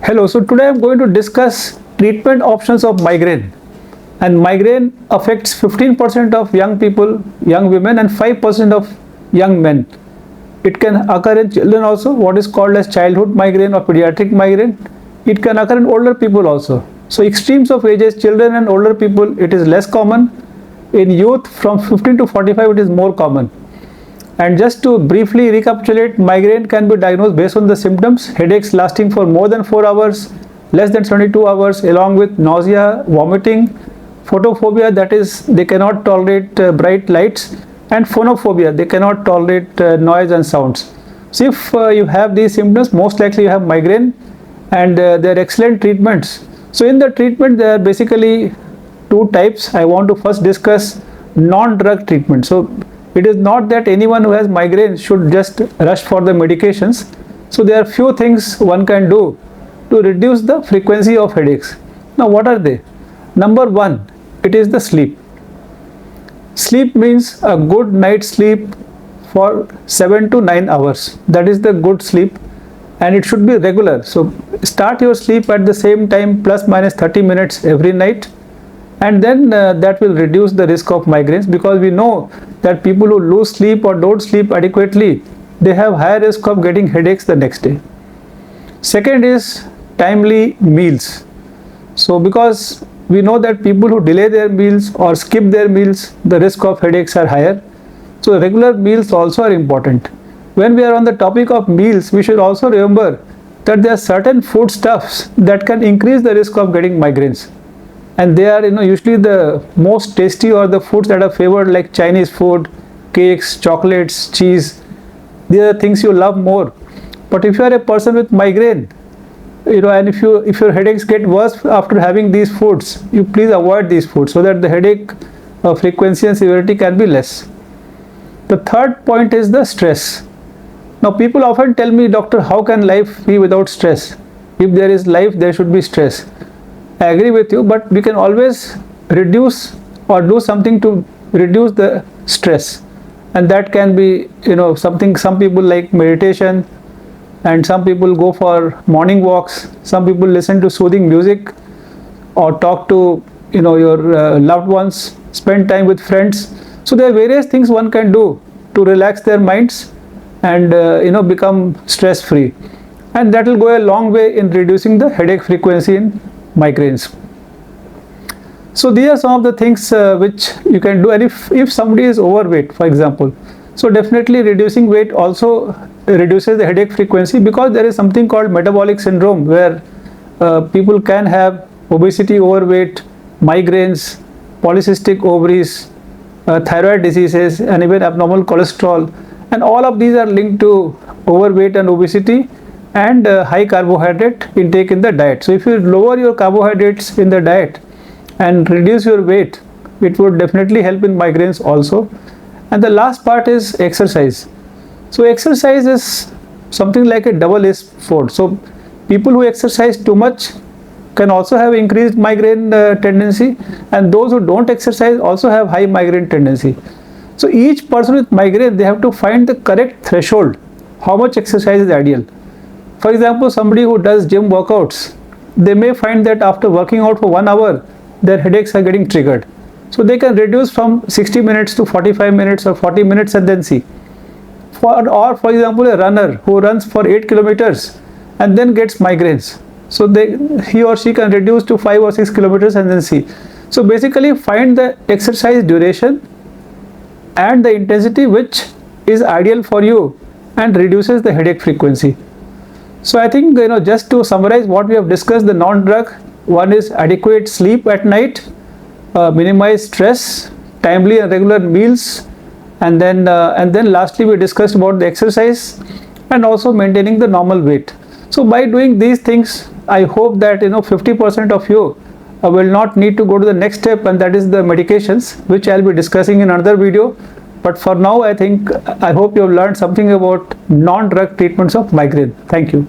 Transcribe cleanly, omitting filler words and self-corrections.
Hello, so today I am going to discuss treatment options of migraine. And migraine affects 15% of young people, young women, and 5% of young men. It can occur in children also, what is called as childhood migraine or pediatric migraine. It can occur in older people also. So extremes of ages, children and older people, it is less common. In youth from 15 to 45, it is more common. And just to briefly recapitulate, migraine can be diagnosed based on the symptoms: headaches lasting for more than 4 hours, less than 72 hours, along with nausea, vomiting, photophobia, that is, they cannot tolerate bright lights, and phonophobia, they cannot tolerate noise and sounds. So if you have these symptoms, most likely you have migraine, and they are excellent treatments. So in the treatment, there are basically two types. I want to first discuss non-drug treatment. So it is not that anyone who has migraine should just rush for the medications. So there are few things one can do to reduce the frequency of headaches. Now what are they? Number one, it is the sleep. Sleep means a good night's sleep for 7 to 9 hours. That is the good sleep, and it should be regular. So start your sleep at the same time, plus minus 30 minutes every night, and then that will reduce the risk of migraines, because we know that people who lose sleep or don't sleep adequately, they have higher risk of getting headaches the next day. Second is timely meals. So because we know that people who delay their meals or skip their meals, the risk of headaches are higher. So regular meals also are important. When we are on the topic of meals, we should also remember that there are certain foodstuffs that can increase the risk of getting migraines. And they are, usually the most tasty, or the foods that are favored, like Chinese food, cakes, chocolates, cheese. These are things you love more. But if you are a person with migraine, and if your headaches get worse after having these foods, you please avoid these foods so that the headache frequency and severity can be less. The third point is the stress. Now people often tell me, doctor, how can life be without stress? If there is life, there should be stress. I agree with you, but we can always reduce or do something to reduce the stress, and that can be something. Some people like meditation, and some people go for morning walks. Some people listen to soothing music, or talk to your loved ones, spend time with friends. So there are various things one can do to relax their minds and become stress free, and that will go a long way in reducing the headache frequency in migraines. So these are some of the things which you can do. And if somebody is overweight, for example, so definitely reducing weight also reduces the headache frequency, because there is something called metabolic syndrome, where people can have obesity, overweight, migraines, polycystic ovaries, thyroid diseases, and even abnormal cholesterol, and all of these are linked to overweight and obesity and high carbohydrate intake in the diet. So if you lower your carbohydrates in the diet and reduce your weight, it would definitely help in migraines also. And the last part is exercise. So exercise is something like a double-edged sword. So people who exercise too much can also have increased migraine tendency, and those who don't exercise also have high migraine tendency. So each person with migraine, they have to find the correct threshold, how much exercise is ideal. For example, somebody who does gym workouts, they may find that after working out for 1 hour, their headaches are getting triggered. So they can reduce from 60 minutes to 45 minutes or 40 minutes and then see. Or for example, a runner who runs for 8 kilometers and then gets migraines. So he or she can reduce to 5 or 6 kilometers and then see. So basically find the exercise duration and the intensity which is ideal for you and reduces the headache frequency. So I think, just to summarize what we have discussed, the non-drug, one is adequate sleep at night, minimize stress, timely and regular meals, and then lastly we discussed about the exercise and also maintaining the normal weight. So by doing these things, I hope that 50% of you will not need to go to the next step, and that is the medications, which I'll be discussing in another video. But for now, I hope you have learned something about non-drug treatments of migraine. Thank you.